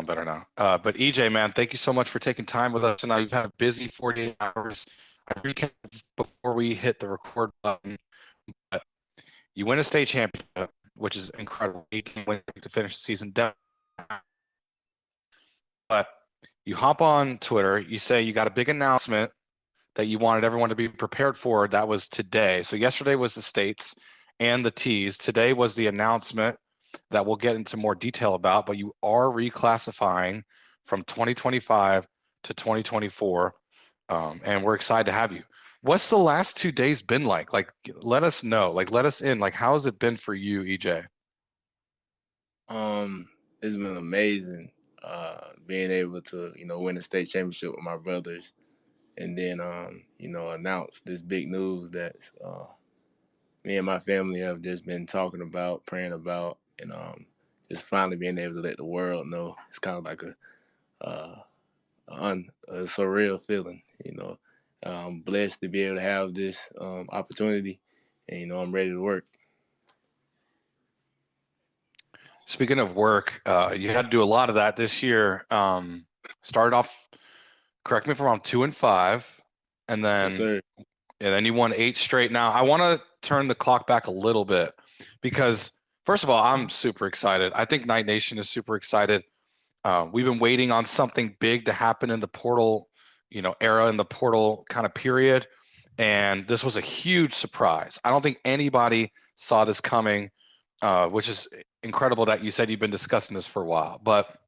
better now. But EJ, man, thank you so much for taking time with us tonight. You've had a busy 48 hours. I recap before we hit the record button. But you win a state championship, which is incredible. You can win to finish the season down. But you hop on Twitter. You say you got a big announcement that you wanted everyone to be prepared for. That was today. So yesterday was the states and the T's. Today was the announcement that we'll get into more detail about, but you are reclassifying from 2025 to 2024, and we're excited to have you. What's the last 2 days been like? Like, let us know. Like, let us in. Like, how has it been for you, EJ? It's been amazing. Being able to, win a state championship with my brothers, and then, announce this big news that me and my family have just been talking about, praying about, and just finally being able to let the world know. It's kind of like a surreal feeling. I'm blessed to be able to have this opportunity, and I'm ready to work. Speaking of work, you had to do a lot of that this year. Started off, correct me if I'm wrong, 2-5, and Yes, sir. you won 8 straight. Now I want to turn the clock back a little bit because first of all, I'm super excited. I think Night Nation is super excited. We've been waiting on something big to happen in the portal, era, in the portal kind of period, and this was a huge surprise. I don't think anybody saw this coming, which is incredible that you said you've been discussing this for a while. But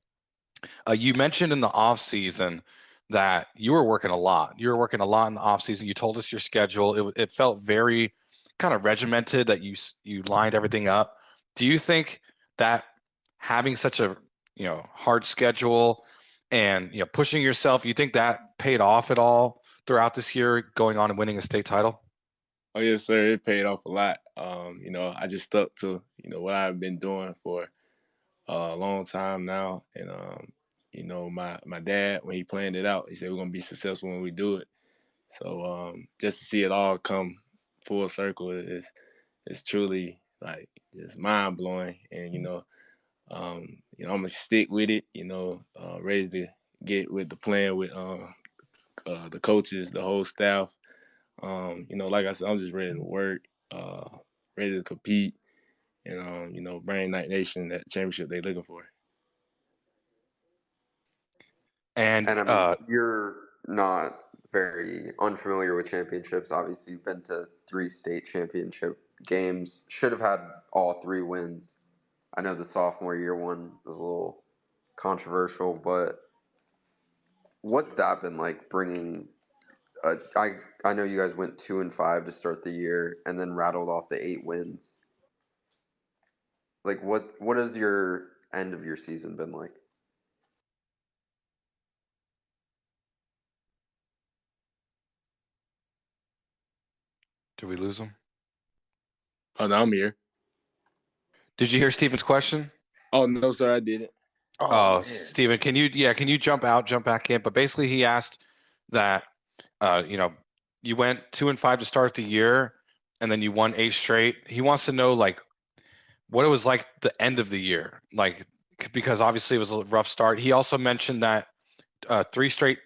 you mentioned in the off season that you were working a lot. You were working a lot in the off season. You told us your schedule. It felt very kind of regimented that you lined everything up. Do you think that having such a hard schedule and pushing yourself, you think that paid off at all throughout this year, going on and winning a state title? Oh yes, sir. It paid off a lot. I just stuck to what I've been doing for a long time now, and my dad, when he planned it out, he said we're gonna be successful when we do it. So just to see it all come full circle is truly like just mind blowing, and I'm gonna stick with it. Ready to get with the plan with the coaches, the whole staff. Like I said, I'm just ready to work, ready to compete, and bring Night Nation that championship they're looking for. And And I mean, you're not very unfamiliar with championships. Obviously, you've been to 3 state championship games. Should have had all 3 wins. I know the sophomore year one was a little controversial, but what's that been like bringing? I know you guys went 2-5 to start the year, and then rattled off the 8 wins. Like, what has your end of your season been like? did we lose him? Oh no, I'm here. Did you hear Steven's question? Oh no, sir, I didn't. Oh, Steven, can you jump back in? But basically he asked that you went 2-5 to start the year and then you won 8 straight. He wants to know like what it was like the end of the year. Like because obviously it was a rough start. He also mentioned that 3 straight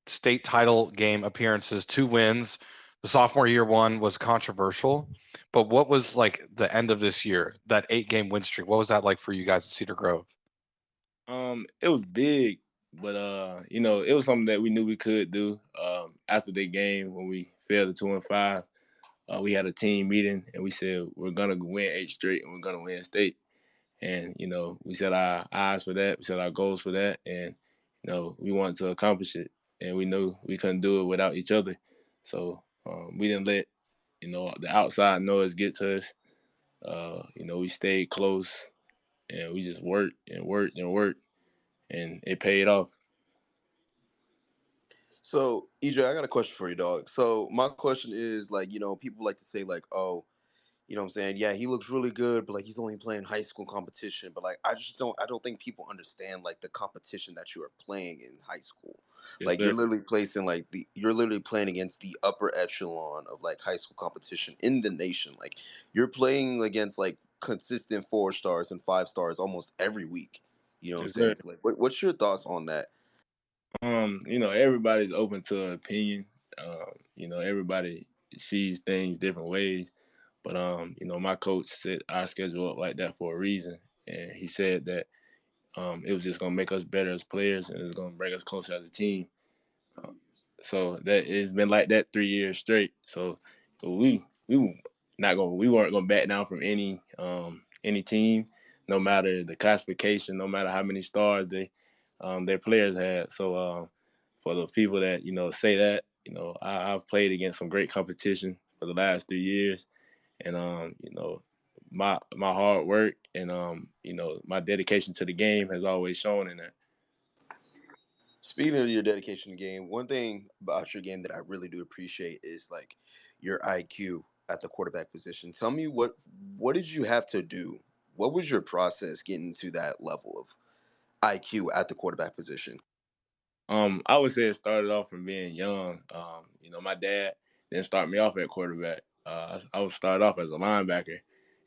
state title game appearances, 2 wins. The sophomore year one was controversial. But what was like the end of this year, that 8-game win streak? What was that like for you guys at Cedar Grove? It was big, but it was something that we knew we could do. After the game when we failed to 2-5, we had a team meeting and we said we're gonna win 8 straight and we're gonna win state. And we set our eyes for that, we set our goals for that, and we wanted to accomplish it. And we knew we couldn't do it without each other. So we didn't let the outside noise get to us. We stayed close and we just worked and worked and worked, and it paid off. So, EJ, I got a question for you, dog. So, my question is like, people like to say like, oh, what I'm saying? Yeah, he looks really good, but like he's only playing high school competition. But like I don't think people understand like the competition that you are playing in high school. Yes, Like sir. you're literally playing against the upper echelon of like high school competition in the nation. Like you're playing against like consistent 4 stars and 5 stars almost every week. You know what I'm Yes, saying? sir. So, like, what's your thoughts on that? Everybody's open to opinion. Everybody sees things different ways. But my coach set our schedule up like that for a reason. And he said that it was just gonna make us better as players and it's gonna bring us closer as a team. So that it's been like that 3 years straight. So we weren't gonna back down from any team, no matter the classification, no matter how many stars their players had. So for the people that say that, I've played against some great competition for the last 3 years, and my hard work and my dedication to the game has always shown in that. Speaking of your dedication to the game, one thing about your game that I really do appreciate is like your IQ at the quarterback position. Tell me what did you have to do? What was your process getting to that level of IQ at the quarterback position? I would say it started off from being young. My dad didn't start me off at quarterback. I was started off as a linebacker,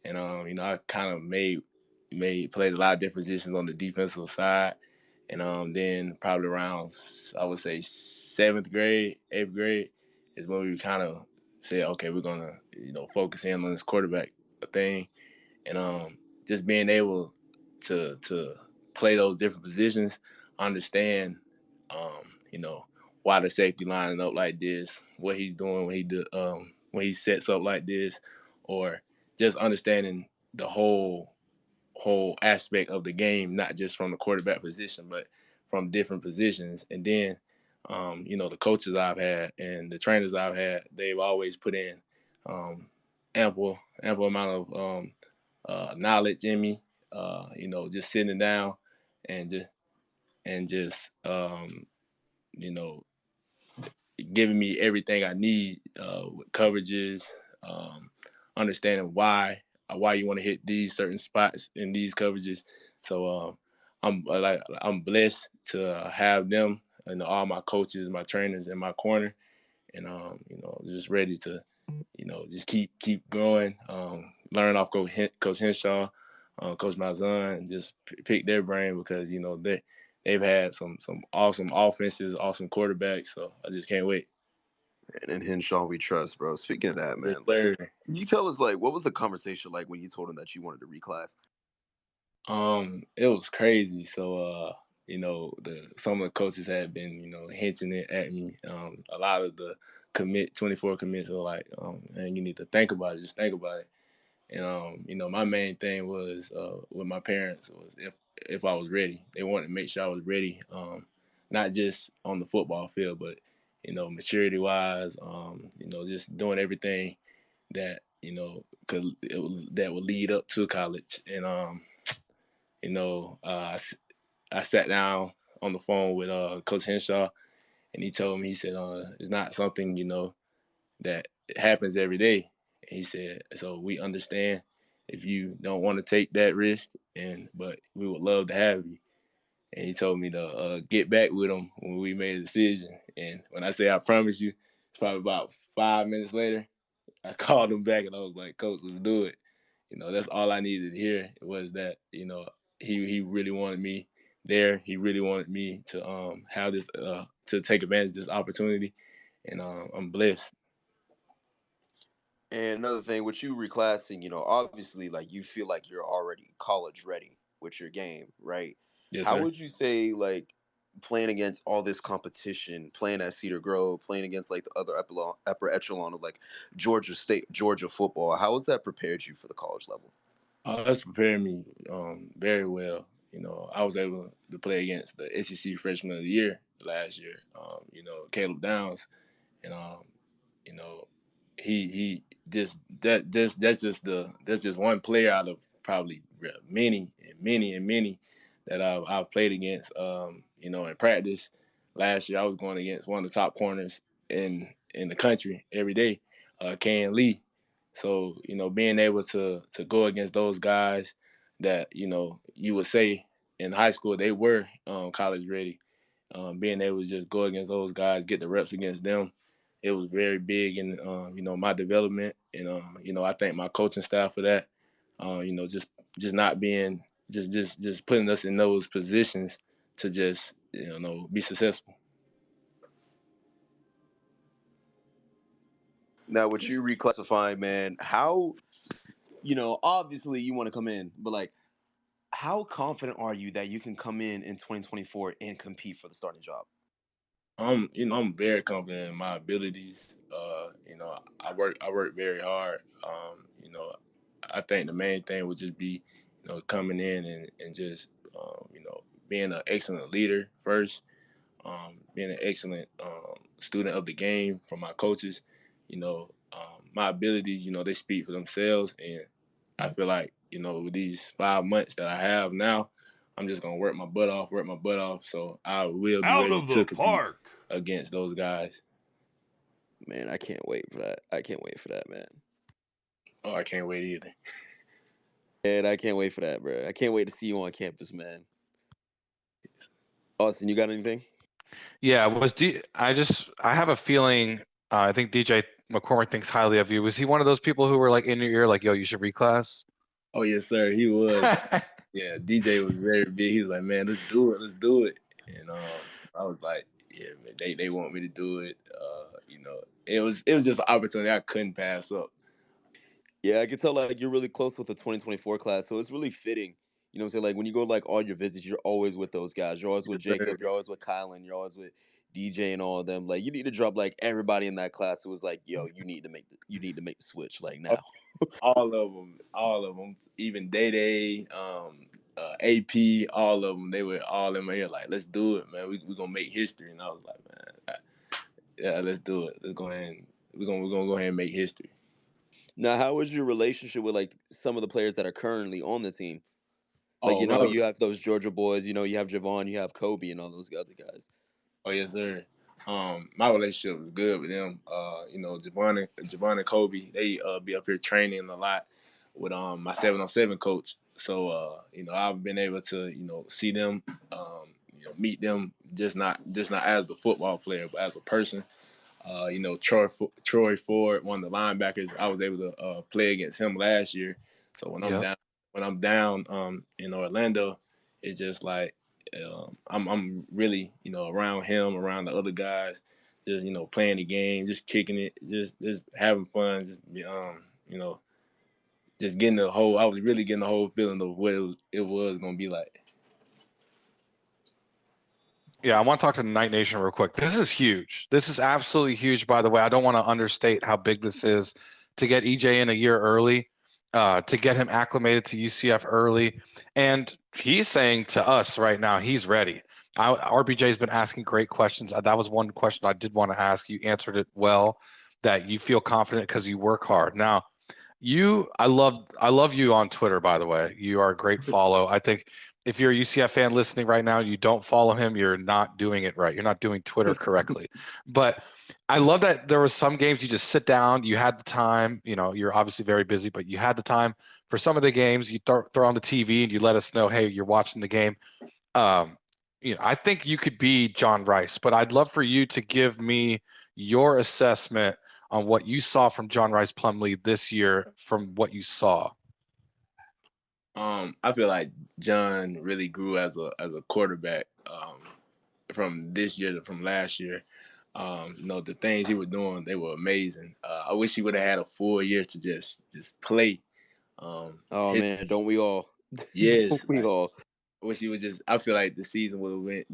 and I kind of played a lot of different positions on the defensive side, and then probably around I would say 7th grade, 8th grade is when we kind of said, okay, we're gonna focus in on this quarterback thing, and just being able to play those different positions, understand, why the safety lining up like this, what he's doing when he sets up like this, or just understanding the whole aspect of the game, not just from the quarterback position, but from different positions. And then, the coaches I've had and the trainers I've had, they've always put in ample amount of knowledge in me. Just sitting down and just you know giving me everything I need with coverages, understanding why you want to hit these certain spots in these coverages. So I'm blessed to have them and all my coaches, my trainers in my corner, and just ready to just keep growing, learn off Coach Henshaw, Coach Malzahn, and just pick their brain because they've had some awesome offenses, awesome quarterbacks. So I just can't wait. And Henshaw we trust, bro. Speaking of that, Yes, man, like, sir. can you tell us like what was the conversation like when you told him that you wanted to reclass? It was crazy. So some of the coaches had been hinting it at me. A lot of the 24 commits were like, man, you need to think about it. Just think about it. And my main thing was with my parents was if I was ready. They wanted to make sure I was ready, not just on the football field, but maturity wise, just doing everything that that would lead up to college. And I sat down on the phone with Coach Henshaw, and he told me, he said, it's not something that happens every day. And he said, so we understand if you don't want to take that risk, but we would love to have you. And he told me to get back with him when we made a decision. And when I say I promise you, it's probably about 5 minutes later, I called him back and I was like, Coach, let's do it. That's all I needed to hear was that, he really wanted me there. He really wanted me to have this to take advantage of this opportunity. And I'm blessed. And another thing, with you reclassing, obviously, like you feel like you're already college ready with your game, right? Yes, How sir. would you say, like, playing against all this competition, playing at Cedar Grove, playing against like the other upper echelon of like Georgia State, Georgia football, how has that prepared you for the college level? That's prepared me very well. I was able to play against the SEC Freshman of the Year last year. Caleb Downs, and you know, he just that's just one player out of probably many and many and many that I've played against. In practice last year, I was going against one of the top corners in the country every day, Ken Lee. So being able to go against those guys that you would say in high school they were college ready, being able to just go against those guys, get the reps against them, it was very big in my development, and I thank my coaching staff for that. Just not being just putting us in those positions to just be successful. Now, with you reclassifying, man, how obviously you want to come in, but like, how confident are you that you can come in 2024 and compete for the starting job? I'm very confident in my abilities. I work very hard. I think the main thing would just be, coming in and just, being an excellent leader first, being an excellent student of the game from my coaches. My abilities, they speak for themselves, and I feel like, with these 5 months that I have now, I'm just gonna work my butt off. So I will be Out ready of to the compete park. against those guys. Man, I can't wait for that. I can't wait for that, man. Oh, I can't wait either. And I can't wait for that, bro. I can't wait to see you on campus, man. Austin, you got anything? Yeah, I have a feeling. I think DJ McCormick thinks highly of you. Was he one of those people who were like in your ear, like, "Yo, you should reclass"? Oh yes, sir. He was. Yeah, DJ was very big. He was like, "Man, let's do it." And I was like, "Yeah, man, they want me to do it." It was just an opportunity I couldn't pass up. Yeah, I can tell like you're really close with the 2024 class, so it's really fitting. You know what I'm saying? Like when you go to like all your visits, you're always with those guys. You're always with Yes, sir. Jacob. You're always with Kylan. You're always with DJ and all of them. Like you need to drop like everybody in that class who was like, "Yo, you need to make the switch like now." All of them, even Day Day, AP, all of them, they were all in my ear like, "Let's do it, man. We gonna make history." And I was like, "Man, yeah, let's do it. Let's go ahead and we're gonna go ahead and make history." Now, how is your relationship with like some of the players that are currently on the team? Like Oh, you have those Georgia boys. You have Javon, you have Kobe, and all those other guys. Oh yes, sir. My relationship was good with them. Javon and Kobe, they be up here training a lot with my 7-on-7 coach. So I've been able to see them, meet them just not as the football player, but as a person. Troy Ford, one of the linebackers, I was able to play against him last year. So when I'm down in Orlando, it's just like I'm really around him, around the other guys, just playing the game, just kicking it, just having fun, just just getting the whole. I was really getting the whole feeling of what it was gonna be like. Yeah, I want to talk to the Night Nation real quick. This is huge. This is absolutely huge, by the way. I don't want to understate how big this is to get EJ in a year early, to get him acclimated to UCF early. And he's saying to us right now, he's ready. RBJ's been asking great questions. That was one question I did want to ask. You answered it well, that you feel confident because you work hard. Now, I love you on Twitter, by the way. You are a great follow. I think if you're a UCF fan listening right now, you don't follow him, you're not doing it right. You're not doing Twitter correctly. But I love that there were some games you just sit down, you had the time, you're obviously very busy, but you had the time for some of the games. You throw on the TV and you let us know, hey, you're watching the game. I think you could be John Rice, but I'd love for you to give me your assessment on what you saw from John Rice Plumlee this year from what you saw. I feel like John really grew as a quarterback from this year to from last year. The things he was doing, they were amazing. I wish he would have had a full year to just play. Man, don't we all? Yes, don't we all? I wish he would just. I feel like the season would have went,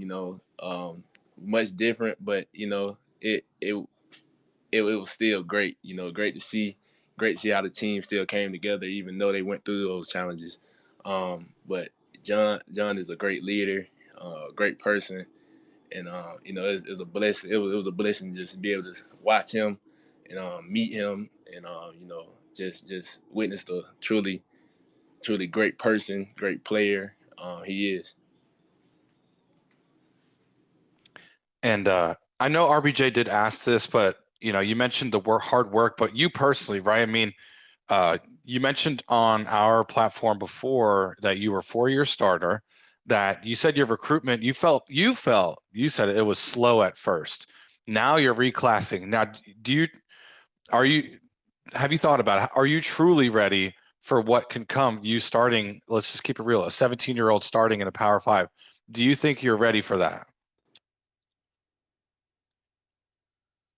much different, but it was still great. Great to see how the team still came together, even though they went through those challenges. But John is a great leader, great person, and it's a blessing. It was a blessing just to be able to watch him and meet him and just witness the truly great person, great player he is. And I know RBJ did ask this, but you mentioned the hard work, but you personally, right? I mean, you mentioned on our platform before that you were 4-year starter, that you said your recruitment, you said it was slow at first. Now you're reclassing. Now, have you thought about it? Are you truly ready for what can come. You starting, let's just keep it real, a 17-year-old starting in a Power 5. Do you think you're ready for that?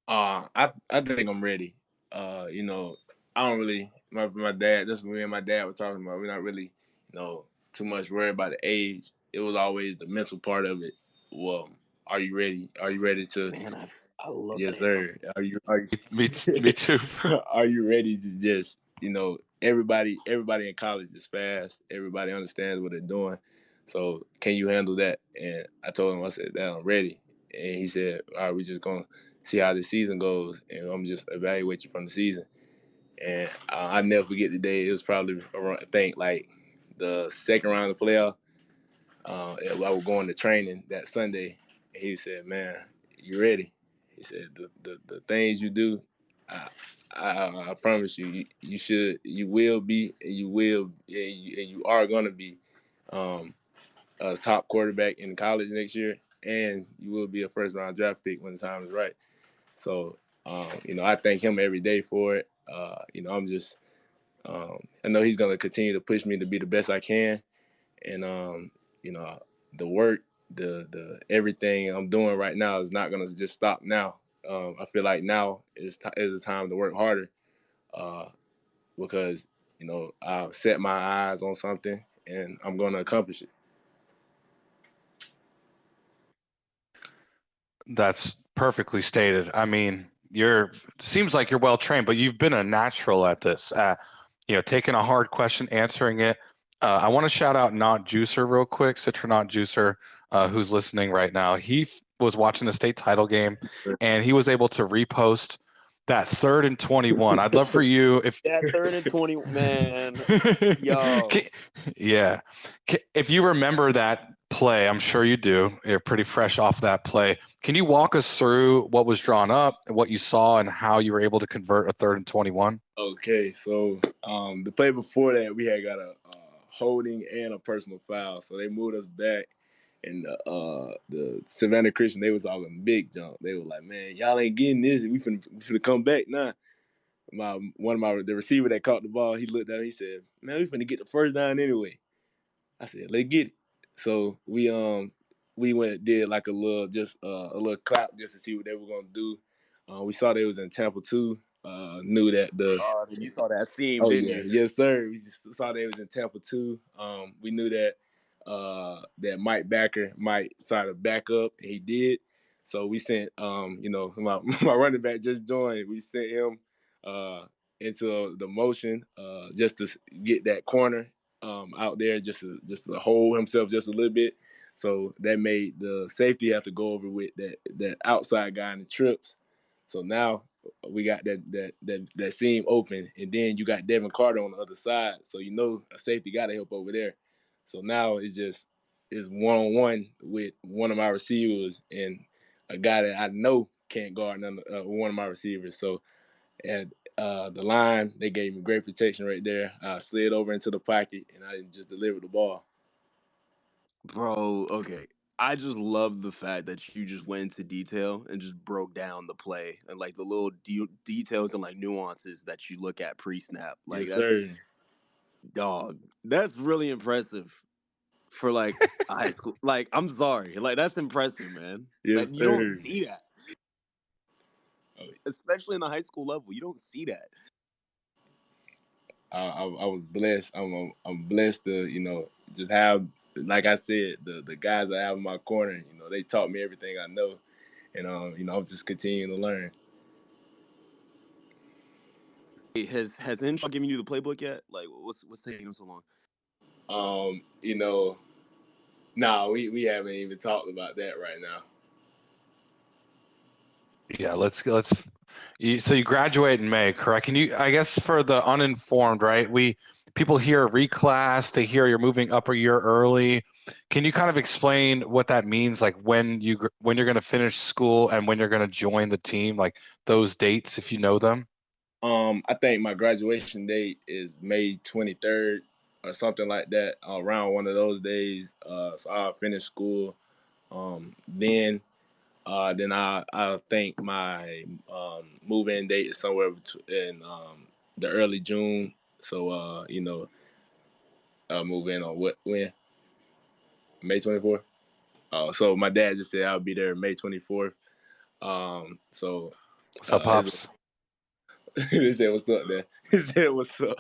I think I'm ready. You know, I don't really my dad. That's what me and my dad were talking about. We're not really, too much worried about the age. It was always the mental part of it. Well, are you ready? Are you ready to? Man, I love Yes, that answer. sir. Are you Me too. are you ready to just, everybody in college is fast. Everybody understands what they're doing. So can you handle that? And I told him, I said, that I'm ready. And he said, all right, we're just going to see how the season goes. And I'm just evaluate you from the season. And I never forget the day. It was probably around, I think, like the second round of the playoff. I was going to training that Sunday. And he said, man, you ready? He said, the things you do, I promise you, you will be, and you are going to be a top quarterback in college next year, and you will be a first-round draft pick when the time is right. So, I thank him every day for it. I'm just, I know he's going to continue to push me to be the best I can. And, the work, the everything I'm doing right now is not going to just stop now. I feel like now is the time to work harder because, I've set my eyes on something and I'm going to accomplish it. That's perfectly stated. I mean, seems like you're well trained, but you've been a natural at this. Taking a hard question, answering it. I want to shout out Not Juicer real quick, Citronaut Juicer, who's listening right now. He was watching the state title game, and he was able to repost that 3rd and 21. I'd love for you if that 3rd and 20, man. Yo, yeah. If you remember that play, I'm sure you do. You're pretty fresh off that play. Can you walk us through what was drawn up, what you saw, and how you were able to convert a 3rd and 21? Okay, so the play before that, we had got a holding and a personal foul, so they moved us back. And the Savannah Christian, they was all in big jump. They were like, man, y'all ain't getting this. We finna come back now. The receiver that caught the ball, he looked at, he said, man, we finna get the first down anyway. I said, let's get it. So we went did like a little clap just to see what they were gonna do. We saw they was in Tampa too. Knew that you saw that seam, oh didn't yeah, you? yes sir. We just saw they was in Tampa too. We knew that that Mike Backer might sort of back up, and he did. So we sent my running back just joined. We sent him into the motion just to get that corner out there, just to hold himself just a little bit. So that made the safety have to go over with that outside guy in the trips. So now we got that seam open, and then you got Devin Carter on the other side. So a safety got to help over there. So now it's one-on-one with one of my receivers and a guy that I know can't guard one of my receivers. So at the line, they gave me great protection right there. I slid over into the pocket, and I just delivered the ball. Bro, okay. I just love the fact that you just went into detail and just broke down the play and like the little details and like nuances that you look at pre-snap. Like Yes, sir. dog, that's really impressive for like a high school. Like, I'm sorry, like that's impressive, man. Yes, Like you don't sir. see that, especially in the high school level. You don't see that. I was blessed. I'm blessed to just have, like I said, the guys I have in my corner. They taught me everything I know, and I'm just continuing to learn. Has Henshaw given you the playbook yet? Like, what's taking him so long? Nah, we haven't even talked about that right now. Yeah, let's. So you graduate in May, correct? Can you, I guess, for the uninformed, right? People hear reclass, they hear you're moving up a year early. Can you kind of explain what that means, like when you're going to finish school and when you're going to join the team, like those dates, if you know them? I think my graduation date is May 23rd or something like that, around one of those days. So I'll finish school. Then I think my move-in date is somewhere in the early June So move in on when? May 24th. So my dad just said I'll be there May 24th. So What's up, Pops? He said what's up there. He said what's up.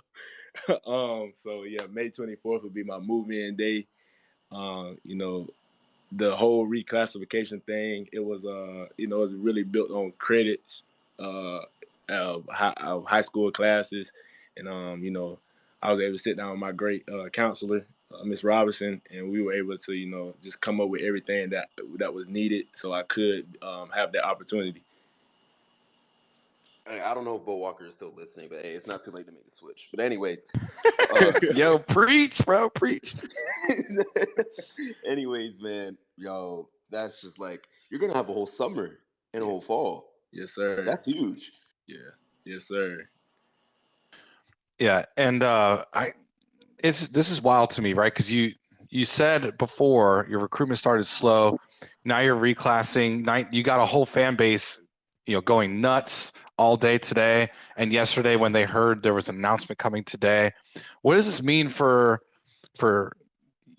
So yeah, May 24th will be my move-in day. The whole reclassification thing, it was it was really built on credits of high school classes, and I was able to sit down with my great counselor, Miss Robinson, and we were able to just come up with everything that was needed so I could have that opportunity. I don't know if Bo Walker is still listening, but hey, it's not too late to make the switch. But anyways, yo, preach, bro, preach. Anyways, man, yo, that's just like you're gonna have a whole summer and a whole fall. Yes, sir. That's huge. Yeah. Yes, sir. Yeah, and this is wild to me, right? Because you said before your recruitment started slow. Now you're reclassing. You got a whole fan base, going nuts all day today and yesterday when they heard there was an announcement coming today. What does this mean for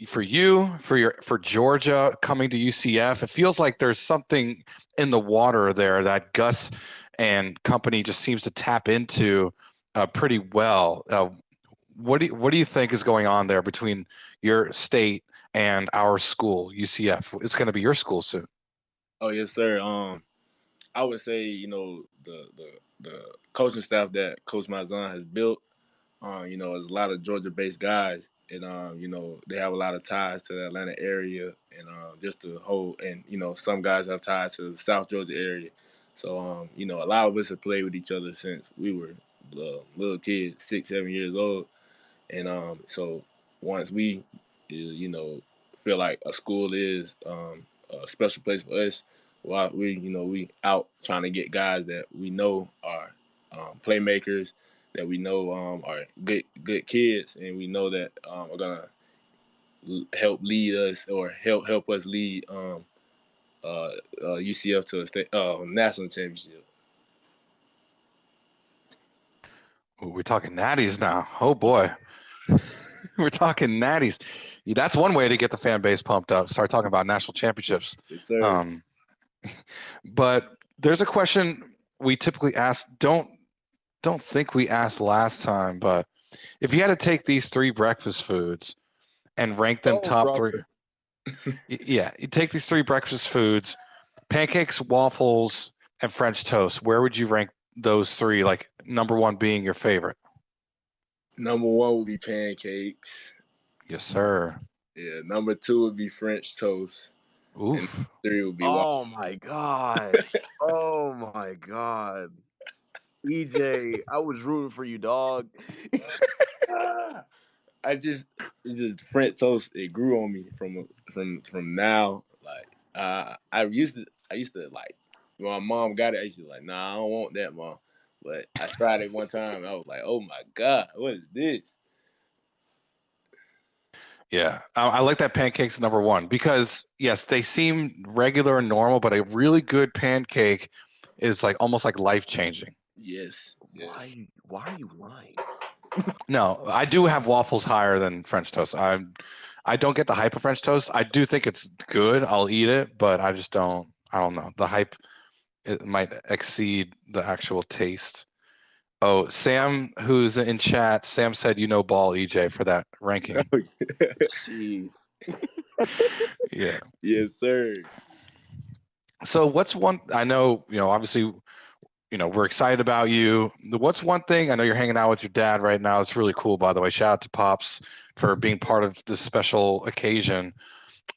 you, for Georgia coming to UCF? It feels like there's something in the water there that Gus and company just seems to tap into pretty well. What do you think is going on there between your state and our school, UCF? It's going to be your school soon. Oh yes, sir. I would say the coaching staff that Coach Malzahn has built, is a lot of Georgia-based guys, and they have a lot of ties to the Atlanta area, and just the whole, and some guys have ties to the South Georgia area. So a lot of us have played with each other since we were little kids, 6, 7 years old, and so once we feel like a school is a special place for us, while we out trying to get guys that we know are playmakers, that we know are good kids, and we know that are gonna help lead us or help us lead UCF to a state national championship. We're talking natties now. Oh boy, we're talking natties. That's one way to get the fan base pumped up. Start talking about national championships. Yes, sir. But there's a question we typically ask. Don't think we asked last time, but if you had to take these 3 breakfast foods and rank them top 3, yeah, you take these 3 breakfast foods: pancakes, waffles, and French toast. Where would you rank those 3? Like number 1 being your favorite. Number 1 would be pancakes. Yes, sir. Yeah. Number 2 would be French toast. Oof. And 3 would be. Oh my god! Oh my god! EJ, I was rooting for you, dog. It's just French toast. It grew on me from now. Like I used to like when my mom got it. I used to like, nah, I don't want that, mom. But I tried it one time. And I was like, oh my god, what is this? Yeah, I like that pancakes number 1 because yes, they seem regular and normal, but a really good pancake is like almost like life changing. Yes. Why are you lying? No, I do have waffles higher than French toast. I don't get the hype of French toast. I do think it's good. I'll eat it, but I just don't. I don't know. The hype, it might exceed the actual taste. Oh, Sam, who's in chat, Sam said ball, EJ, for that ranking. Jeez. Yeah. Yes, sir. So what's one? I know, obviously, we're excited about you. What's one thing? I know you're hanging out with your dad right now. It's really cool, by the way. Shout out to Pops for being part of this special occasion.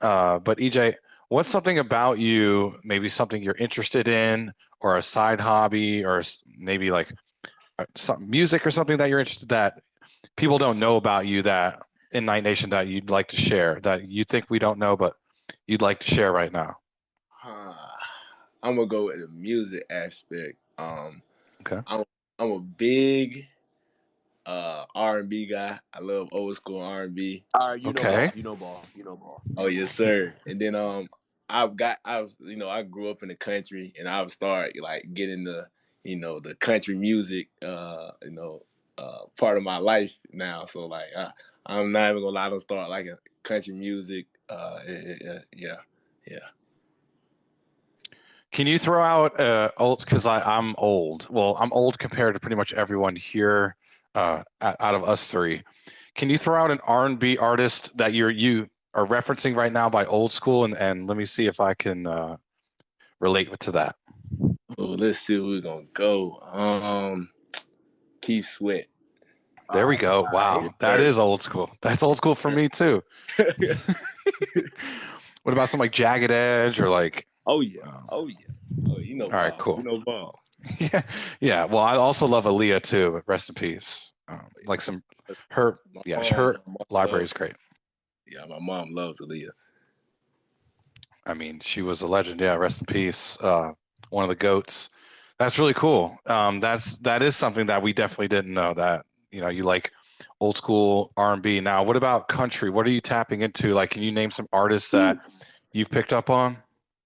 But EJ, what's something about you, maybe something you're interested in or a side hobby or maybe like some music or something that you're interested that people don't know about you that in Night Nation that you'd like to share, that you think we don't know, but you'd like to share right now? I'm gonna go with the music aspect. Okay. I'm a big R&B guy. I love old school R&B. All right, you know ball. Oh yes, sir. And then I grew up in the country, and I've started like getting the the country music part of my life now. So like I'm not even gonna lie, I don't start like a country music. Yeah. Can you throw out old? Because I'm old. Well, I'm old compared to pretty much everyone here out of us three. Can you throw out an R&B artist that you are referencing right now by old school, and let me see if I can relate to that. Oh, let's see where we're gonna go. Keith Sweat. There we go. Wow, that is old school. That's old school for me too. What about something like Jagged Edge or like? Oh, you know. All right, cool. You know ball. yeah. Well, I also love Aaliyah too. Rest in peace. Like her library is great. Yeah, my mom loves Aaliyah. I mean, she was a legend. Yeah, rest in peace. One of the GOATs. That's really cool. That is something that we definitely didn't know, that you like old school R&B. Now, what about country? What are you tapping into? Like, can you name some artists that you've picked up on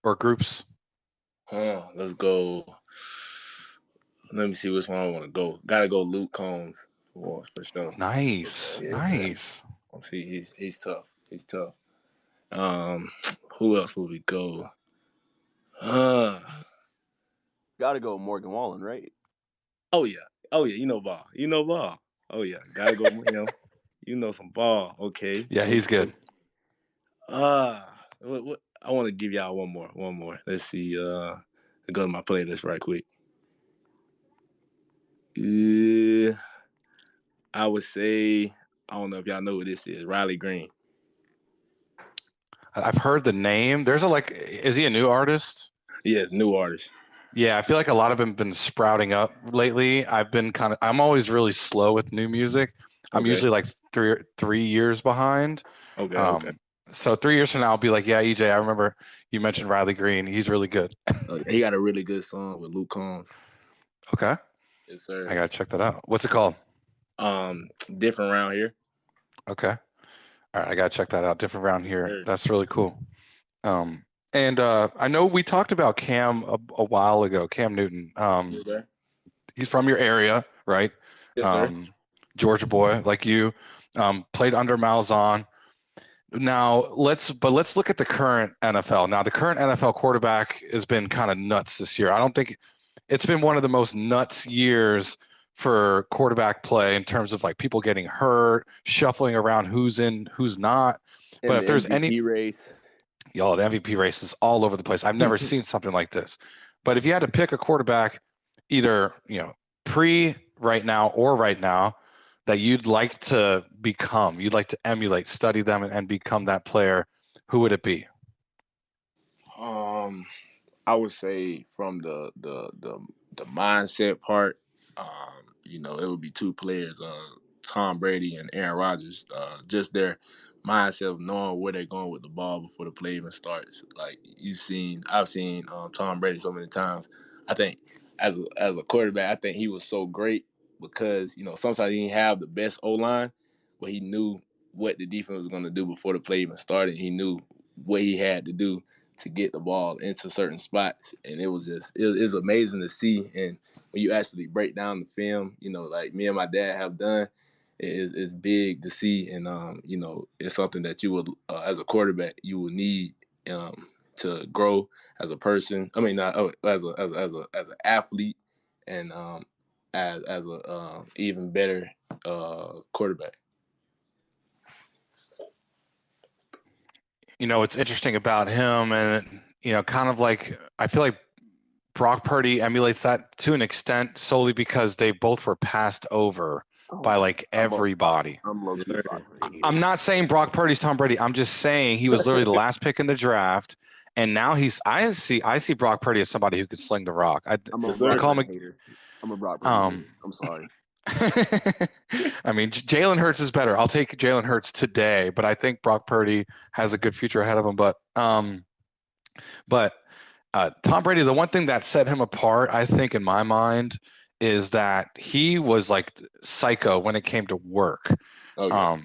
or groups? Let's go. Let me see which one I want to go. Gotta go Luke Combs for sure. Nice. See, he's tough. He's tough. Who else would we go? Gotta go Morgan Wallen, right? Oh yeah. You know ball. Oh yeah, gotta go. You know some ball. Okay. Yeah, he's good. What I want to give y'all one more. Let's see. Go to my playlist right quick. I would say, I don't know if y'all know who this is. Riley Green. I've heard the name. Is he a new artist? Yeah, new artist. Yeah, I feel like a lot of them been sprouting up lately. I'm always really slow with new music. I'm usually like 3 years behind. Okay. So 3 years from now, I'll be like, yeah, EJ, I remember you mentioned Riley Green. He's really good. He got a really good song with Luke Combs. Okay. Yes, sir. I gotta check that out. What's it called? Different Round Here. Okay. All right, I gotta check that out. Different Round Here. Sure. That's really cool. And I know we talked about Cam a while ago. Cam Newton. Yes, sir. He's from your area, right? Yes, sir. Georgia boy, like you. Played under Malzahn. Now let's look at the current NFL. Now the current NFL quarterback has been kind of nuts this year. I don't think it's been one of the most nuts years for quarterback play in terms of like people getting hurt, shuffling around who's in, who's not. And but if there's MVP race. the MVP race is all over the place. I've never seen something like this. But if you had to pick a quarterback, either pre right now or right now, that you'd like to become, you'd like to emulate, study them, and become that player, who would it be? I would say from the mindset part, it would be two players, Tom Brady and Aaron Rodgers. Just their mindset of knowing where they're going with the ball before the play even starts. Like I've seen Tom Brady so many times. I think as a quarterback, I think he was so great because sometimes he didn't have the best O-line, but he knew what the defense was going to do before the play even started. He knew what he had to do to get the ball into certain spots, and it was amazing to see. And when you actually break down the film, like me and my dad have done, it's big to see, and it's something that you would, as a quarterback, you will need to grow as a person. I mean, not as an athlete, and as a even better quarterback. What's interesting about him, and kind of like, I feel like Brock Purdy emulates that to an extent, solely because they both were passed over by like everybody. I'm not saying Brock Purdy's Tom Brady. I'm just saying he was literally the last pick in the draft, and now I see Brock Purdy as somebody who could sling the rock. I'm a Brock hater. I'm a Brock Purdy hater. I'm sorry. I mean, Jalen Hurts is better. I'll take Jalen Hurts today, but I think Brock Purdy has a good future ahead of him. But Tom Brady, the one thing that set him apart, I think, in my mind, is that he was like psycho when it came to work. Okay.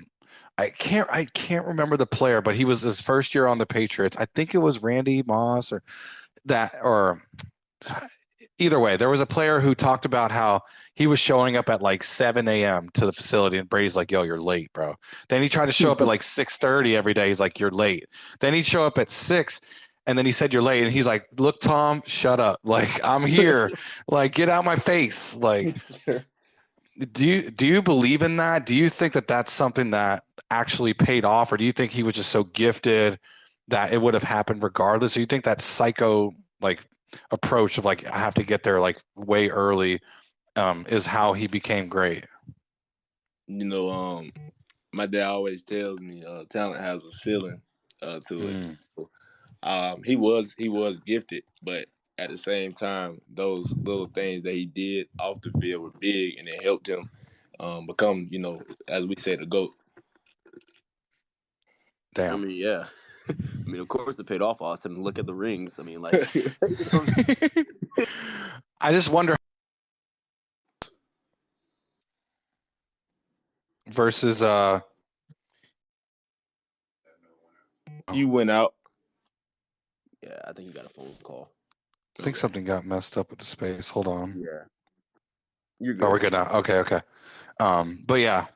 I can't remember the player, but he was his first year on the Patriots. I think it was Randy Moss or either way, there was a player who talked about how he was showing up at like 7 a.m. to the facility, and Brady's like, yo, you're late, bro. Then he tried to show up at like 6:30 every day. He's like, you're late. Then he'd show up at 6, and then he said, you're late. And he's like, look, Tom, shut up. Like, I'm here. Like, get out my face. Like, do you believe in that? Do you think that that's something that actually paid off, or do you think he was just so gifted that it would have happened regardless? Do you think that psycho like approach of like I have to get there like way early is how he became great? You know, my dad always tells me talent has a ceiling to it. He was gifted, but at the same time, those little things that he did off the field were big, and it helped him become, you know, as we say, the GOAT. Damn. I mean, yeah. I mean, of course it paid off, Austin. Look at the rings. I mean, like, I just wonder versus you went out. yeah, I think you got a phone call. I think something got messed up with the space. Hold on. Yeah. You're good. Oh, we're good now. Okay. But yeah,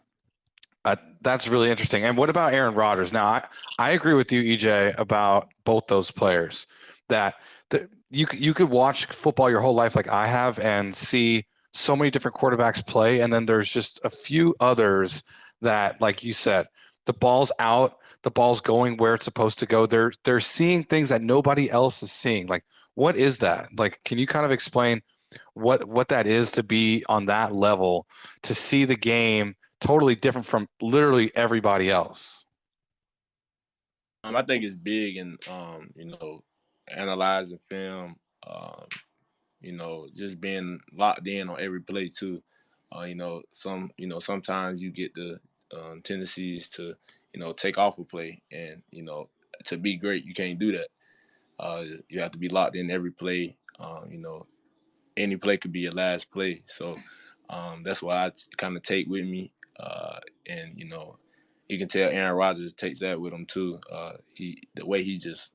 that's really interesting. And what about Aaron Rodgers? Now, I agree with you, EJ, about both those players. That you could watch football your whole life like I have and see so many different quarterbacks play, and then there's just a few others that, like you said, the ball's out, the ball's going where it's supposed to go. They're seeing things that nobody else is seeing. Like, what is that? Like, can you kind of explain what that is to be on that level, to see the game totally different from literally everybody else? I think it's big in you know, analyzing film, you know, just being locked in on every play too. You know, sometimes you get the tendencies to, you know, take off a play, and you know, to be great, you can't do that. You have to be locked in every play. You know, any play could be your last play. So that's what I kind of take with me. And, you know, you can tell Aaron Rodgers takes that with him too. The way he just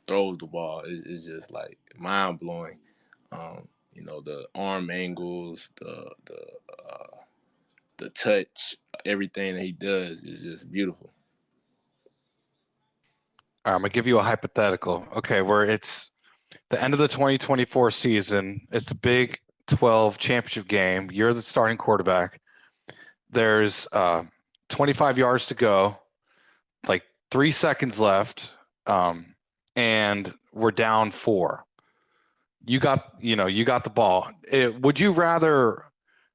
throws the ball is just like mind blowing. You know, the arm angles, the touch, everything that he does is just beautiful. All right, I'm gonna give you a hypothetical. Okay, where it's the end of the 2024 season, it's the Big 12 championship game. You're the starting quarterback. There's 25 yards to go, like 3 seconds left, and we're down 4. You got the ball. Would you rather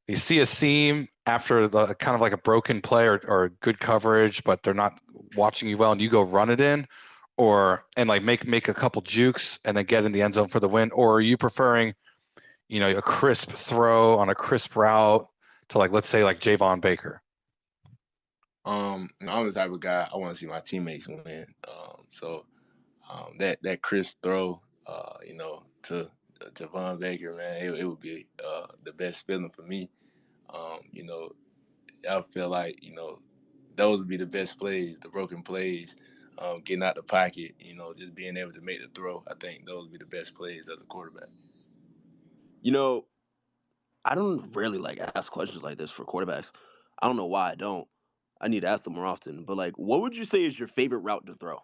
you see a seam after the kind of like a broken play or good coverage, but they're not watching you well, and you go run it in, and like make a couple jukes and then get in the end zone for the win? Or are you preferring, you know, a crisp throw on a crisp route to, like, let's say like Javon Baker? I'm the type of guy I want to see my teammates win. So that crisp throw, you know, to Javon Baker, man, it would be the best feeling for me. You know, I feel like, you know, those would be the best plays, the broken plays, getting out the pocket, you know, just being able to make the throw. I think those would be the best plays as a quarterback. You know, I don't really like ask questions like this for quarterbacks. I don't know why I don't. I need to ask them more often. But like, what would you say is your favorite route to throw?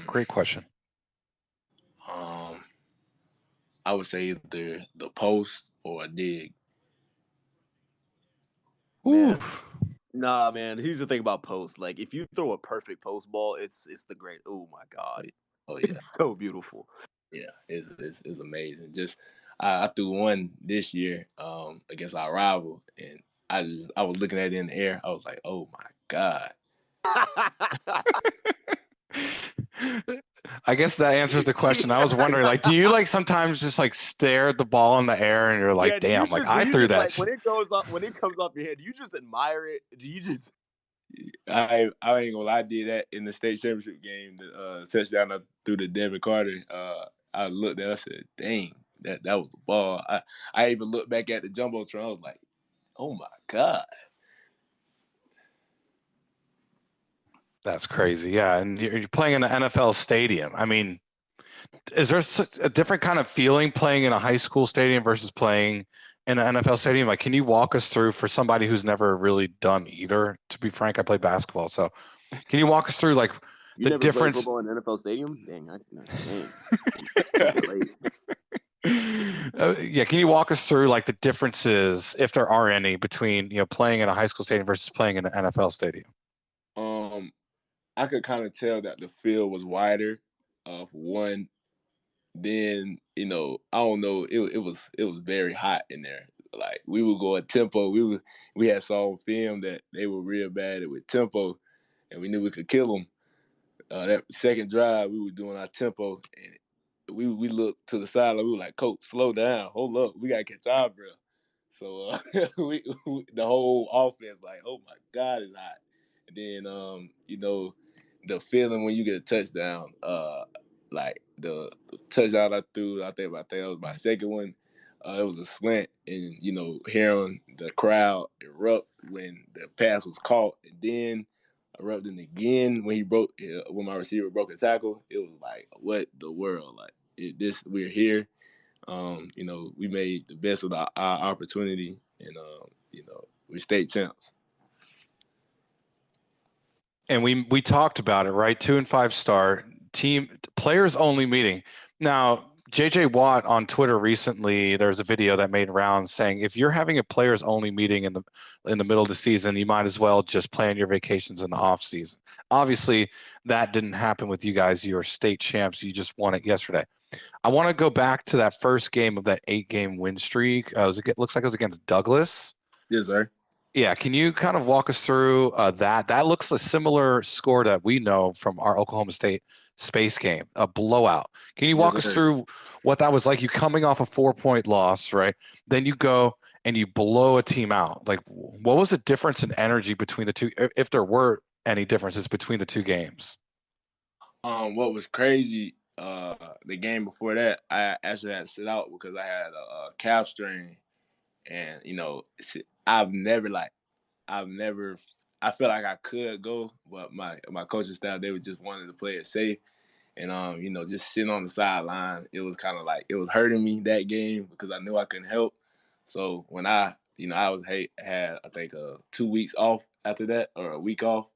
Great question. I would say either the post or a dig. Man, nah, man. Here's the thing about post. Like, if you throw a perfect post ball, it's the great. Oh my god, Oh yeah, it's so beautiful. Yeah, it's amazing. Just I threw one this year against our rival, and I was looking at it in the air. I was like, oh my god. I guess that answers the question. I was wondering, like, do you like sometimes just like stare at the ball in the air and you're like, Yeah, damn, like I threw that. Like, when it comes off your head, do you just admire it? Do you just? I ain't gonna lie, I did that in the state championship game. The touchdown I threw to Devin Carter. I looked at it, I said, dang, that was the ball. I even looked back at the jumbotron. I was like, oh my god. That's crazy. Yeah, and you're playing in an NFL stadium. I mean, is there a different kind of feeling playing in a high school stadium versus playing in an NFL stadium? Like, can you walk us through, for somebody who's never really done either? To be frank, I play basketball, so can you walk us through like You the never played difference? football in an NFL stadium? Dang, I can't relate. Yeah, can you walk us through like the differences, if there are any, between playing in a high school stadium versus playing in an NFL stadium? I could kind of tell that the field was wider. For one, then I don't know. It was very hot in there. Like we would go at tempo. We had saw film that they were real bad with tempo, and we knew we could kill them. That second drive, we were doing our tempo, and we looked to the side, like we were like, "Coach, slow down, hold up, we gotta catch our breath." So the whole offense, like, "Oh my God, it's hot." And then the feeling when you get a touchdown, like the touchdown I threw, I think that was my second one. It was a slant, and hearing the crowd erupt when the pass was caught, and then erupting again when my receiver broke a tackle. It was like, what the world? Like we're here. We made the best of our opportunity, and we're state champs. And we talked about it, right? 2-5 start, team players only meeting. Now, JJ Watt on Twitter recently, there's a video that made rounds saying if you're having a players only meeting in the middle of the season, you might as well just plan your vacations in the off season. Obviously, that didn't happen with you guys. You're state champs. You just won it yesterday. I want to go back to that first game of that 8-game win streak. It looks like it was against Douglas. Yes, sir. Yeah, can you kind of walk us through that? That looks a similar score that we know from our Oklahoma State space game, a blowout. Can you walk us through what that was like? You coming off a 4-point loss, right? Then you go and you blow a team out. Like, what was the difference in energy between the two, if there were any differences between the two games? What was crazy, the game before that, I actually had to sit out because I had a calf strain, and I felt like I could go, but my coaching staff, they just wanted to play it safe. And just sitting on the sideline, it was kind of like it was hurting me that game because I knew I couldn't help. So when I had I think 2 weeks off after that, or a week off,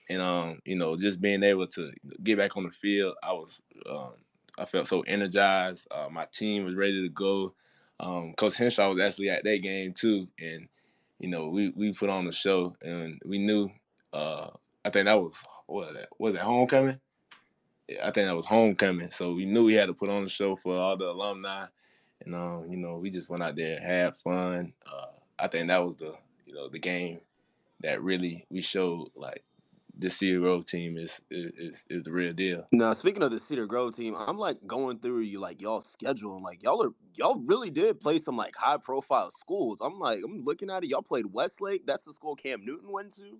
and just being able to get back on the field, I felt so energized. My team was ready to go. Coach Henshaw was actually at that game too, and we put on the show, and we knew. I think that was was it homecoming? Yeah, I think that was homecoming. So we knew we had to put on the show for all the alumni, and we just went out there and had fun. I think that was the game that really we showed like this Cedar Grove team is the real deal. Now, speaking of the Cedar Grove team, I'm like going through y'all schedule, and like y'all really did play some like high profile schools. I'm looking at it. Y'all played Westlake. That's the school Cam Newton went to.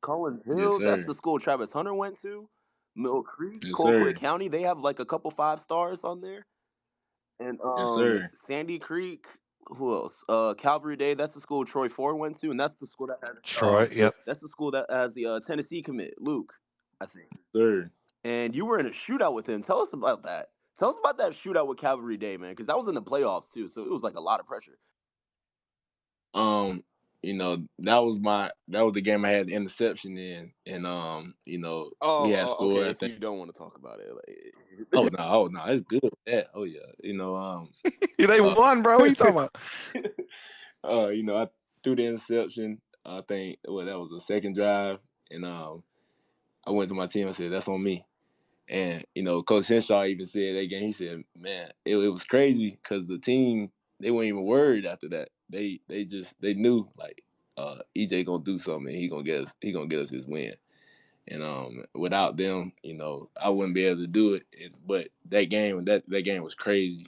Collins Yes, Hill. That's sir. the school Travis Hunter went to. Mill Creek, Yes, Colquitt sir. County. They have like a couple 5 stars on there. And Yes, sir. Sandy Creek. Who else? Calvary Day. That's the school Troy Ford went to, and that's the school that has Troy, yep. that's the school that has the Tennessee commit Luke, I think. Sir. And you were in a shootout with him. Tell us about that. Tell us about that shootout with Calvary Day, man, because that was in the playoffs too. So it was like a lot of pressure. That was the game I had the interception in, and we had scored. Okay. If you don't want to talk about it, like... oh no, it's good with that. Oh yeah, They won, bro. What are you talking about? I threw the interception. I think that was the second drive, and I went to my team and said, "That's on me." And Coach Henshaw even said that game. He said, "Man, it was crazy because the team, they weren't even worried after that. They knew like EJ gonna do something. He gonna get us his win. And without them, I wouldn't be able to do it. But that game was crazy.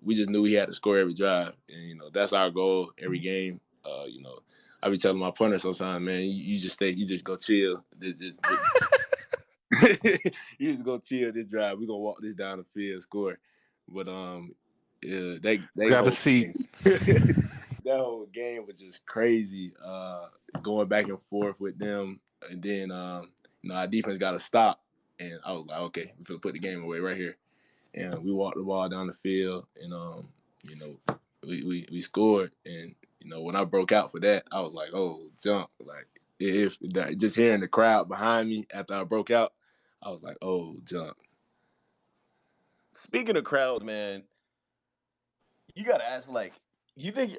We just knew we had to score every drive, and that's our goal every game. I be telling my punter sometimes, man, you just go chill. You just go chill this drive. We gonna walk this down the field, score. But they Grab a seat. That whole game was just crazy. Going back and forth with them, and then our defense got to stop, and I was like, okay, we're gonna put the game away right here. and we walked the ball down the field, and you know, we scored, and you know, when I broke out for that, I was like, oh, jump, like if just hearing the crowd behind me after I broke out, I was like, oh, jump. Speaking of crowds, man, you gotta ask, like,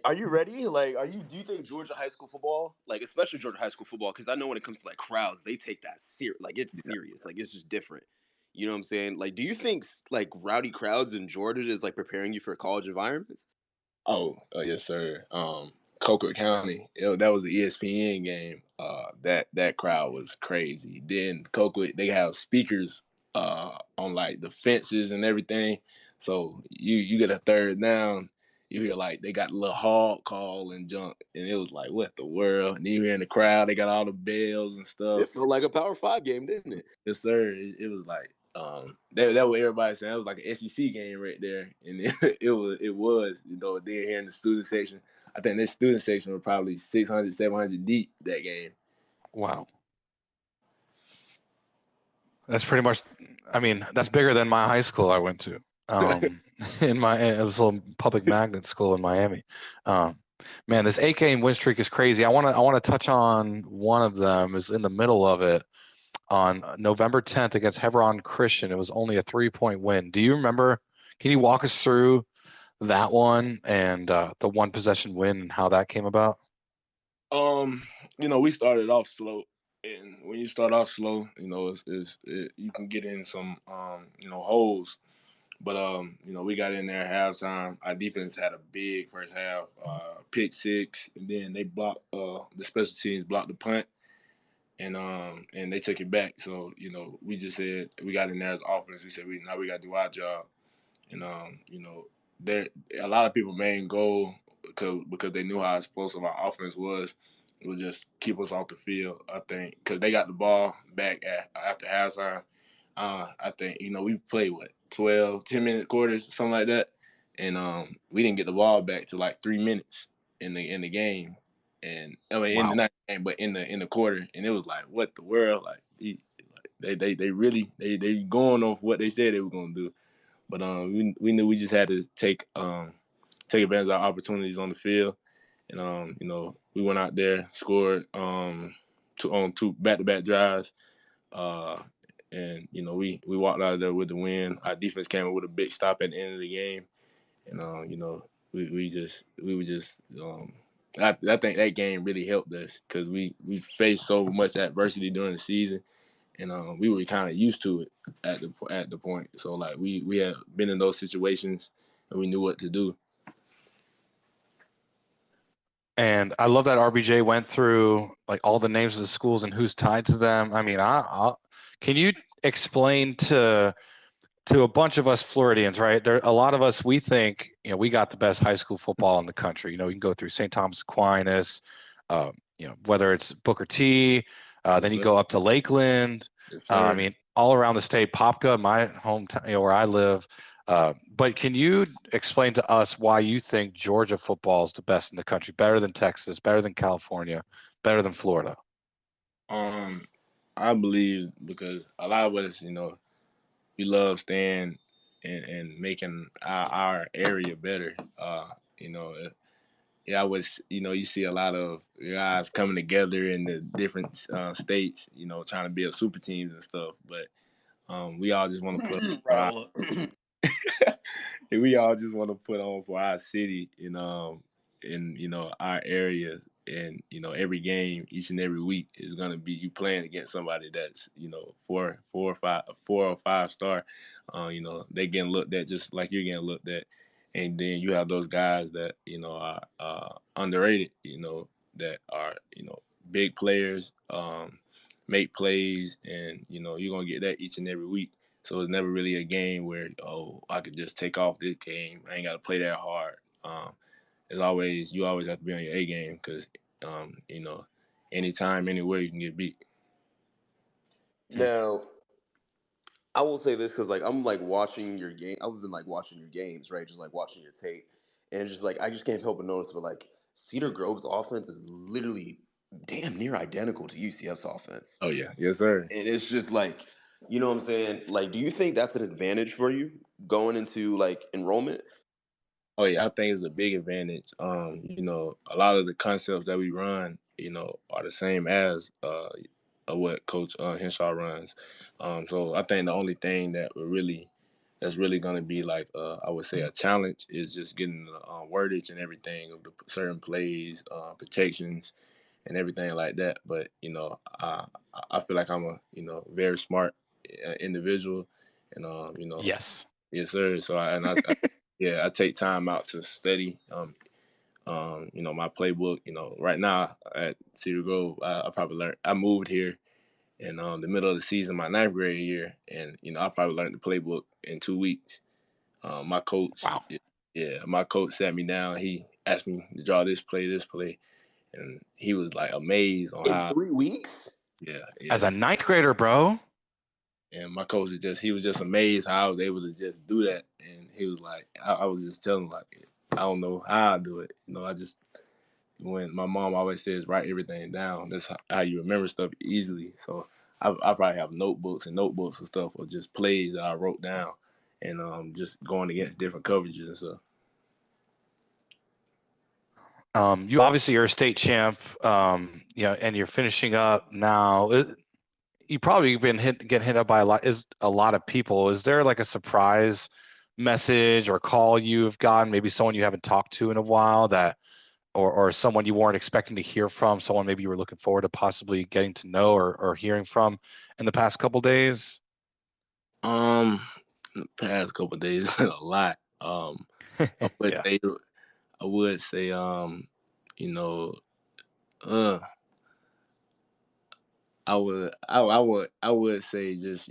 are you ready? Like, do you think Georgia high school football, like, especially Georgia high school football, because I know when it comes to like crowds, they take that like it's serious, like it's just different. You know what I'm saying? Like, do you think like rowdy crowds in Georgia is like preparing you for college environments? Oh, yes, sir. Colquitt County, that was the ESPN game. That crowd was crazy. Then Colquitt, they have speakers on like the fences and everything. So you get a third down, you hear like they got a little hog call and junk, and it was like, what the world? And then you hear in the crowd, they got all the bells and stuff. It felt like a Power 5 game, didn't it? Yes, sir. It was like that what everybody saying. It was like an SEC game right there, and it was you know there here in the student section. I think this student section was probably 600, 700 deep that game. Wow. That's pretty much, I mean, that's bigger than my high school I went to. In this little public magnet school in Miami. Man, this 8-game win streak is crazy. I want to touch on one of them. Is in the middle of it on November 10th against Hebron Christian. It was only a 3-point win. Do you remember? Can you walk us through that one and the one possession win and how that came about? You know, we started off slow, and when you start off slow, you know, you can get in some you know, holes. But you know, we got in there at halftime. Our defense had a big first half, pick six, and then they blocked the special teams blocked the punt, and they took it back. So you know, we just said we got in there as offense. We said now we got to do our job, and you know, there a lot of people main goal because they knew how explosive our offense was. It was just keep us off the field. I think because they got the ball back after halftime. I think you know we played 10-minute quarters, something like that, and we didn't get the ball back to like 3 minutes in the game, and I mean in the night game, but in the quarter, and it was like what the world, like they really going off what they said they were gonna do, but we knew we just had to take advantage of our opportunities on the field, and you know we went out there, scored two back-to-back drives. And you know we walked out of there with the win. Our defense came up with a big stop at the end of the game, and you know we were just I think that game really helped us because we faced so much adversity during the season, and we were kind of used to it at the point. So like we had been in those situations and we knew what to do. And I love that RBJ went through like all the names of the schools and who's tied to them. I mean, can you explain to a bunch of us Floridians, right? There, a lot of us, we think, you know, we got the best high school football in the country. You know, you can go through St. Thomas Aquinas, you know, whether it's Booker T, then you go up to Lakeland. I mean, all around the state, Popka, my hometown, you know, where I live. But can you explain to us why you think Georgia football is the best in the country, better than Texas, better than California, better than Florida? I believe because a lot of us, you know, we love staying and making our area better. You know, yeah, you know, you see a lot of guys coming together in the different states, you know, trying to build super teams and stuff. But we all just want to put we all just want to put on for our city in you know our area, and you know every game each and every week is gonna be you playing against somebody that's you know four or five star. You know they getting looked at just like you're getting looked at, and then you have those guys that you know are underrated. You know that are you know big players, make plays, and you know you're gonna get that each and every week. So it's never really a game where, oh, I could just take off this game. I ain't got to play that hard. You always have to be on your A game because, you know, anytime, anywhere you can get beat. Now, I will say this because like I'm like watching your game. I've been like watching your games, right? Just like watching your tape, and just like I just can't help but notice, but like Cedar Grove's offense is literally damn near identical to UCF's offense. Oh yeah, yes sir. And it's just like, you know what I'm saying? Like, do you think that's an advantage for you? going into like enrollment? Oh yeah, I think it's a big advantage. You know, a lot of the concepts that we run, you know, are the same as what Coach Henshaw runs. So I think the only thing that's really going to be like I would say a challenge is just getting the wordage and everything of the certain plays, protections, and everything like that. But you know, I feel like I'm a very smart individual, and you know, Yes. yes sir. So yeah, I take time out to study. You know, my playbook. You know, right now at Cedar Grove, I probably learned. I moved here in the middle of the season, my ninth grade year, and you know, I probably learned the playbook in 2 weeks. My coach, Wow. yeah, my coach sat me down. He asked me to draw this play, and he was like amazed on In how, 3 weeks? yeah. As a ninth grader, bro. And my coach he was just amazed how I was able to just do that. And he was like, I was just telling him like, I don't know how I do it. You know, when my mom always says, write everything down. That's how you remember stuff easily. So I probably have notebooks and stuff, or just plays that I wrote down, and just going against different coverages and stuff. You obviously are a state champ, you know, and you're finishing up now. You probably been getting hit up by a lot of people. Is there like a surprise message or call you've gotten, maybe someone you haven't talked to in a while, that or someone you weren't expecting to hear from, someone maybe you were looking forward to possibly getting to know or hearing from in the past couple days? The past couple of days been a lot. I would Yeah. say I would say you know uh I would say just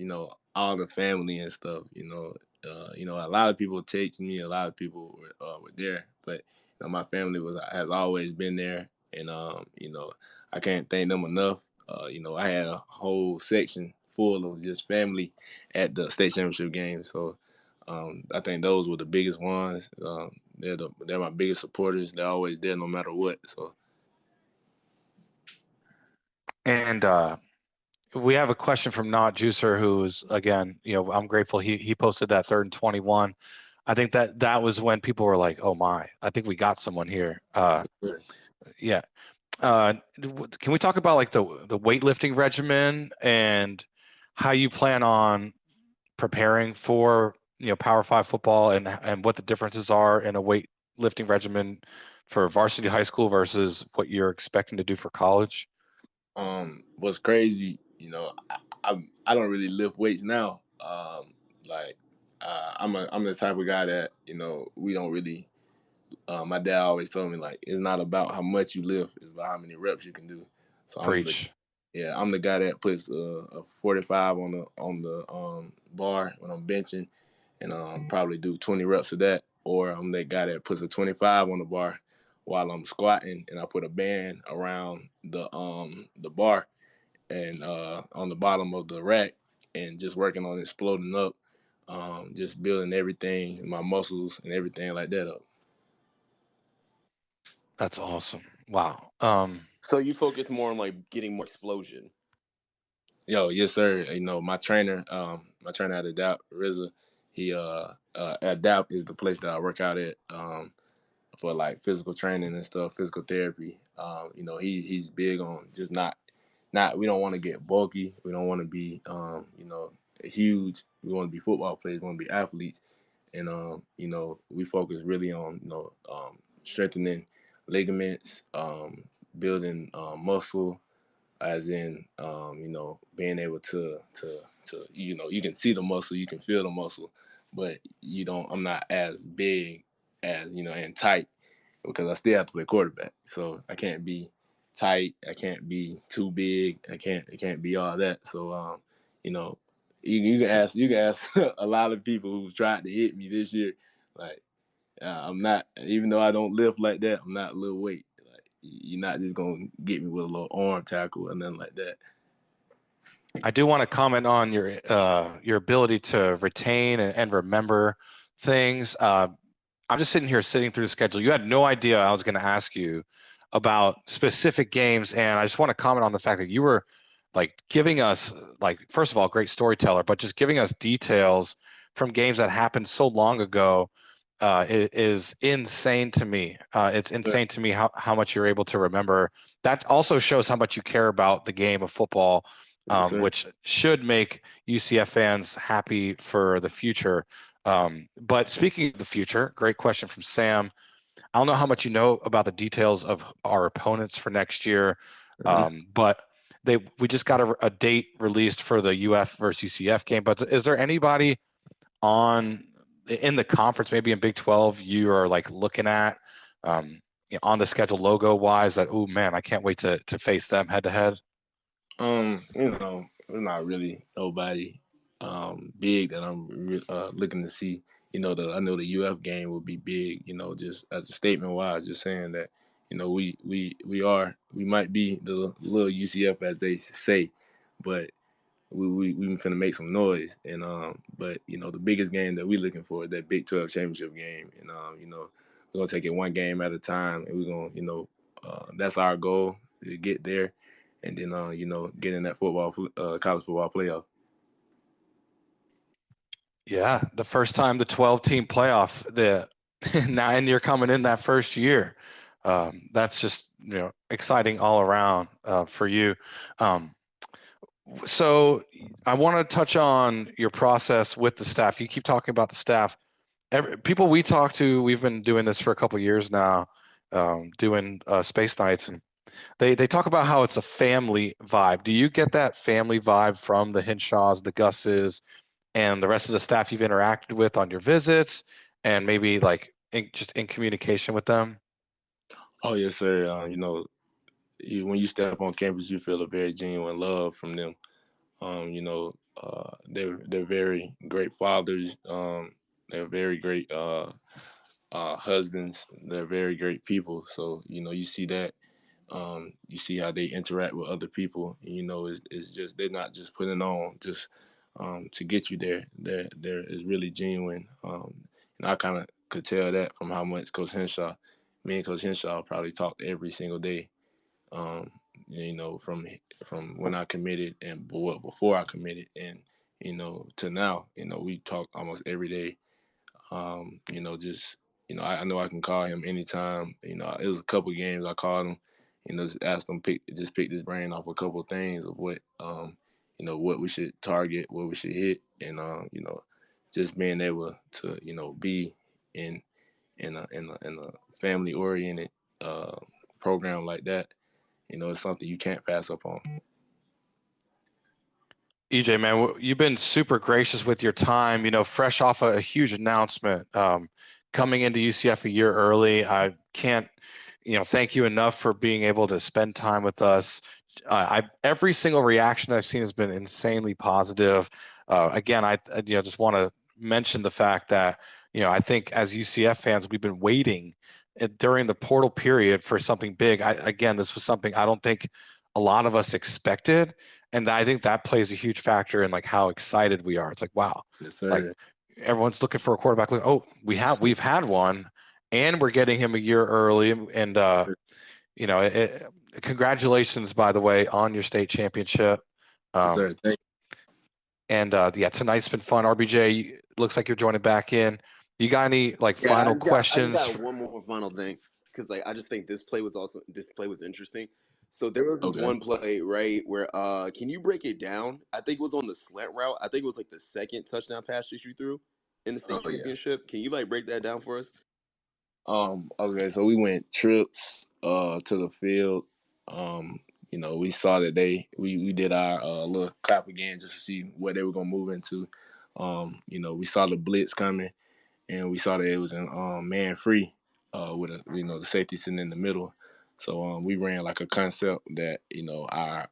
all the family and stuff. A lot of people text me. A lot of people were there, but my family has always been there, and I can't thank them enough. I had a whole section full of just family at the state championship game, so I think those were the biggest ones. They're my biggest supporters. They're always there no matter what. So. And we have a question from Not Juicer, who's, again, you know, I'm grateful he posted that 3rd and 21. I think that was when people were like, oh my, I think we got someone here. Yeah. Can we talk about like the weightlifting regimen and how you plan on preparing for, you know, Power 5 football, and what the differences are in a weightlifting regimen for varsity high school versus what you're expecting to do for college? What's crazy, I don't really lift weights now. Like I'm the type of guy that we don't really. My dad always told me like it's not about how much you lift, it's about how many reps you can do. So Preach. I'm the guy that puts a 45 on the bar when I'm benching, and probably do 20 reps of that. Or I'm that guy that puts a 25 on the bar while I'm squatting, and I put a band around the bar and on the bottom of the rack, and just working on exploding up, just building everything, my muscles and everything like that up. That's awesome. Wow. So you focus more on like getting more explosion. Yes, sir. My trainer at Adapt, RZA, he Adapt is the place that I work out at for like physical training and stuff, physical therapy. He's big on just not we don't want to get bulky. We don't want to be huge. We want to be football players, we want to be athletes. And we focus really on strengthening ligaments, building muscle, as in being able to you can see the muscle, you can feel the muscle, but I'm not as big as and tight, because I still have to play quarterback. So I can't be tight, I can't be too big, I can't be all that. So you know you can ask a lot of people who's tried to hit me this year, like I'm not, even though I don't lift like that, I'm not little weight. Like, you're not just gonna get me with a little arm tackle and nothing like that. I do want to comment on your ability to retain and remember things. I'm just sitting through the schedule. You had no idea I was going to ask you about specific games, and I just want to comment on the fact that you were like giving us, like, first of all, great storyteller, but just giving us details from games that happened so long ago is insane to me. It's insane to me how much you're able to remember. That also shows how much you care about the game of football, which should make UCF fans happy for the future. But speaking of the future, great question from Sam. I don't know how much you know about the details of our opponents for next year, but we just got a date released for the UF versus UCF game. But is there anybody in the conference, maybe in Big 12, you are like looking at on the schedule logo wise that, oh man, I can't wait to face them head to head? Not really nobody big that I'm looking to see. I know the UF game will be big. Just as a statement wise, just saying that we might be the little UCF as they say, but we finna make some noise. And but the biggest game that we looking for is that Big 12 championship game. And we're gonna take it one game at a time, and we're gonna that's our goal to get there, and then get in that college football playoff. Yeah, the first time the 12-team playoff, now, and you're coming in that first year. That's just exciting all around for you. So I want to touch on your process with the staff. You keep talking about the staff. People we talk to, we've been doing this for a couple of years now, doing space nights, and they talk about how it's a family vibe. Do you get that family vibe from the Hinshaws, the Gusses, and the rest of the staff you've interacted with on your visits, and maybe like just in communication with them? Oh yes, sir. When you step on campus, you feel a very genuine love from them. They're very great fathers. They're very great husbands. They're very great people. So you see that. You see how they interact with other people. It's just they're not just putting on just to get you there. They're is really genuine. And I kind of could tell that from how much Coach Henshaw, me and Coach Henshaw probably talked every single day. From when I committed and before I committed, and to now, we talk almost every day. I know I can call him anytime. It was a couple games I called him. Just asked him pick his brain off a couple of things of what what we should target, what we should hit, and just being able to be in a family oriented program like that. It's something you can't pass up on. EJ, man, you've been super gracious with your time. Fresh off a huge announcement, coming into UCF a year early. I can't, thank you enough for being able to spend time with us. Every single reaction I've seen has been insanely positive. Again, I just want to mention the fact that I think as UCF fans, we've been waiting during the portal period for something big. Again, this was something I don't think a lot of us expected. And I think that plays a huge factor in like how excited we are. It's like, wow, yes, sir. Like everyone's looking for a quarterback. Like, oh, we've had one, and we're getting him a year early. And congratulations, by the way, on your state championship. Yes, sir. Thank you. And tonight's been fun. RBJ, looks like you're joining back in. You got any final questions? I got one more final thing because I just think this play was interesting. So there was one play, right, where can you break it down? I think it was on the slant route. I think it was like the second touchdown pass that you threw in the state championship. Can you break that down for us? Okay, so we went trips to the field. We saw that we did our little clap again just to see what they were gonna move into. We saw the blitz coming, and we saw that it was in man free with the safety sitting in the middle. So we ran like a concept that our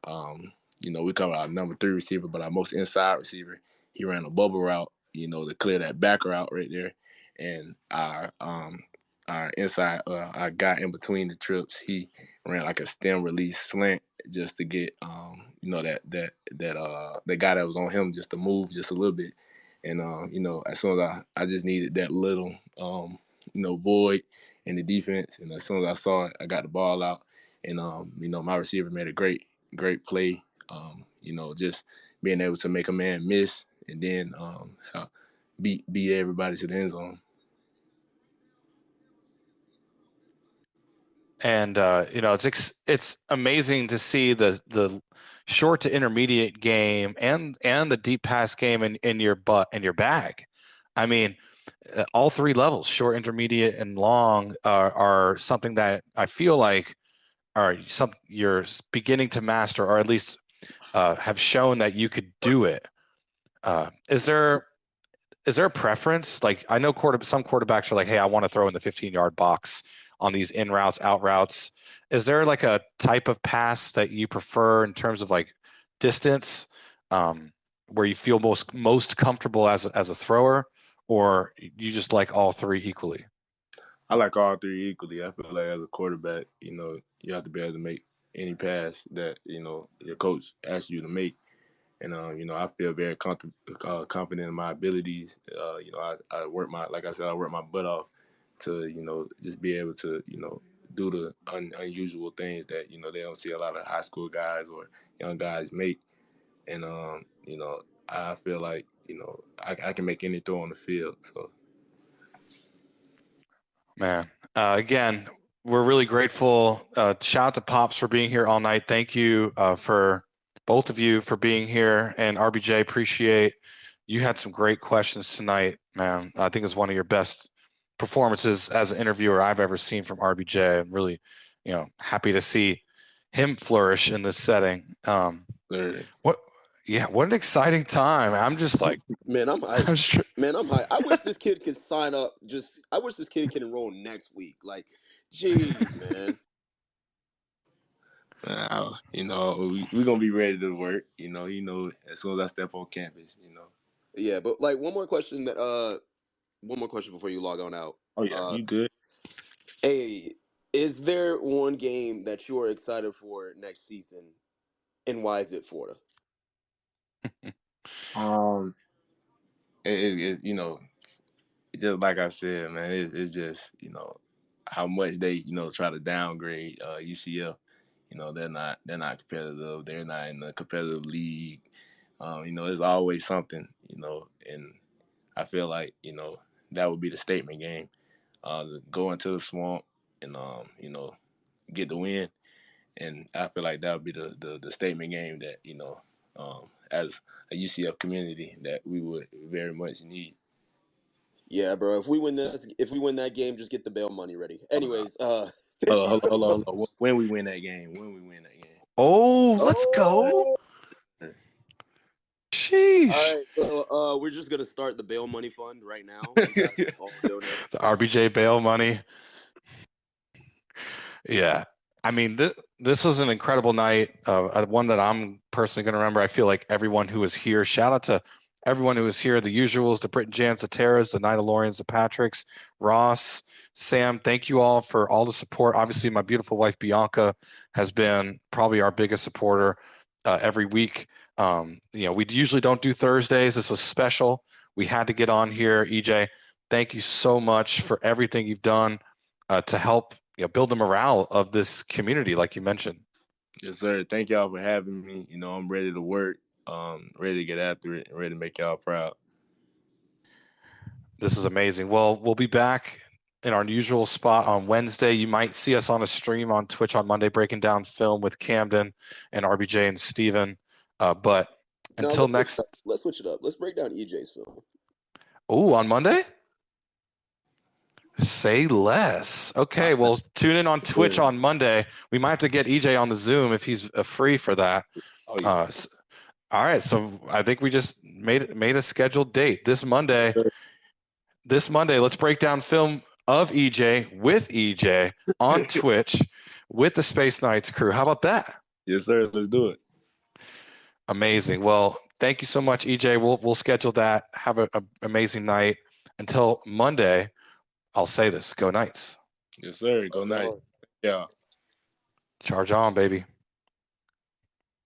we covered our number 3 receiver, but our most inside receiver, he ran a bubble route, to clear that back route right there, and our inside our guy in between the trips, he ran like a stem release slant just to get that guy that was on him just to move just a little bit. And as soon as I just needed that little void in the defense, and as soon as I saw it, I got the ball out, and my receiver made a great play. Just being able to make a man miss, and then beat everybody to the end zone. And it's amazing to see the short to intermediate game and the deep pass game in your bag. I mean, all three levels, short, intermediate, and long, are something that I feel like you're beginning to master, or at least have shown that you could do it. Is there a preference? Like, I know some quarterbacks are like, hey, I want to throw in the 15-yard box on these in routes, out routes. Is there like a type of pass that you prefer in terms of like distance, where you feel most comfortable as a thrower, or you just like all three equally? I like all three equally. I feel like as a quarterback, you have to be able to make any pass that, your coach asks you to make. And, I feel very confident in my abilities. I work like I said, I work my butt off to, just be able to, do the unusual things that, they don't see a lot of high school guys or young guys make. And, I feel like, I can make any throw on the field. So. Man, again, we're really grateful. Shout out to Pops for being here all night. Thank you for both of you for being here. And RBJ, appreciate you had some great questions tonight, man. I think it's one of your best performances as an interviewer I've ever seen from RBJ. I'm really, happy to see him flourish in this setting. What an exciting time. I'm just like, man, I'm hyped. Man, I'm hyped. I wish this kid could sign up. I wish this kid can enroll next week. Like, jeez, man. We're gonna be ready to work. As soon as I step on campus. Yeah, but like one more question before you log on out. Oh yeah, you good? Hey, is there one game that you are excited for next season, and why is it Florida? Just like I said, man, it's just how much they try to downgrade UCF. They're not competitive. They're not in a competitive league. There's always something. And I feel like that would be the statement game. Go into the swamp and get the win. And I feel like that would be the statement game that as a UCF community that we would very much need. Yeah, bro. If we win that game, just get the bail money ready. Anyways, hold on. When we win that game. Oh, let's go. Sheesh. All right, so we're just gonna start the bail money fund right now. The RBJ bail money. Yeah, I mean, this was an incredible night. One that I'm personally going to remember. I feel like everyone who was here. Shout out to everyone who was here. The usuals, the Britton Jans, the Terras, the Nightalorians, the Patricks, Ross, Sam. Thank you all for all the support. Obviously, my beautiful wife Bianca has been probably our biggest supporter every week. We usually don't do Thursdays. This was special. We had to get on here. EJ, thank you so much for everything you've done to help build the morale of this community, like you mentioned. Yes, sir. Thank y'all for having me. I'm ready to work, ready to get after it, and ready to make y'all proud. This is amazing. Well, we'll be back in our usual spot on Wednesday. You might see us on a stream on Twitch on Monday, breaking down film with Camden and RBJ and Steven. But until next... Let's switch it up. Let's break down EJ's film. Oh, on Monday? Say less. Okay, well, tune in on Twitch on Monday. We might have to get EJ on the Zoom if he's free for that. Oh, yeah. All right, so I think we just made a scheduled date this Monday. Let's break down film of EJ with EJ on Twitch with the Space Knights crew. How about that? Yes, sir. Let's do it. Amazing. Well, thank you so much, EJ. We'll schedule that. Have an amazing night. Until Monday, I'll say this. Go Knights. Yes, sir. Go Knights. Yeah. Charge on, baby.